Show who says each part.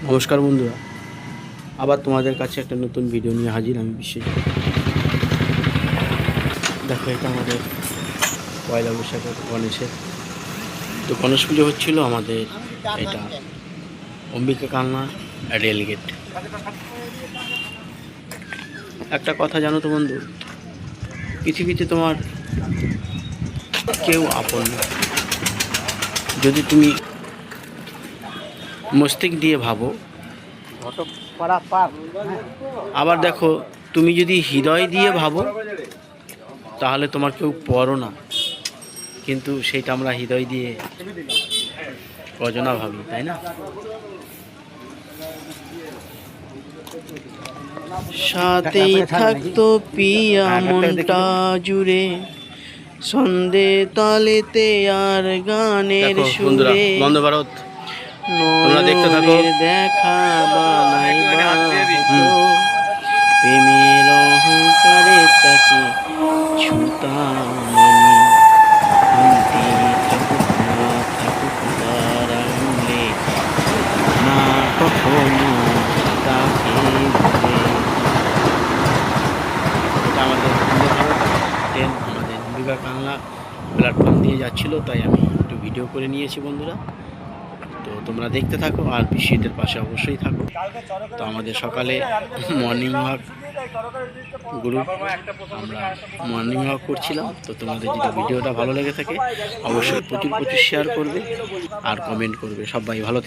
Speaker 1: নমস্কার বন্ধুরা, আবার তোমাদের কাছে একটা নতুন ভিডিও নিয়ে হাজির আমি বিশ্বজিৎ। দেখো, এটা আমাদের পয়লা বৈশাখের গণেশের তো গণেশ পুজো হচ্ছিল আমাদের। এটা অম্বিকা কালনা রেলগেট। একটা কথা জানো তো বন্ধু, পৃথিবীতে তোমার কেউ আপন না। যদি তুমি মস্তিষ্ক দিয়ে ভাবো, আবার দেখো তুমি যদি হৃদয় দিয়ে ভাবো তাহলে তোমার কেউ পরও না। কিন্তু সেইটা আমরা হৃদয় দিয়ে কজনা ভাবি, তাই না? সাথেই থাকতো পিয়া মনটা জুড়ে, সন্ধে তালেতে আর গানের সুরে। বন্দে ভারত, তোমরা দেখতে থাকো। দেখা বানাই প্রেমের অহংকারে তাকে ছুতাম আমি। থাকুক না থাকুক তার আঙুলে, না কখনো তাকে ভুলে। এটা আমাদের বন্দে ভারত ট্রেন আমাদের অম্বিকা কালনা প্ল্যাটফর্ম দিয়ে যাচ্ছিলো, তাই আমি একটু ভিডিও করে নিয়েছি বন্ধুরা। তো তোমরা দেখতে থাকো আর বিশ্বজিতের পাশে অবশ্যই থাকো। তো আমাদের সকালে মর্নিং ওয়াক গ্রুপ, আমরা মর্নিং ওয়াক করছিলাম। তো তোমাদের যদি ভিডিওটা ভালো লেগে থাকে অবশ্যই প্রচুর শেয়ার করবে আর কমেন্ট করবে। সবাই ভালো থেকো।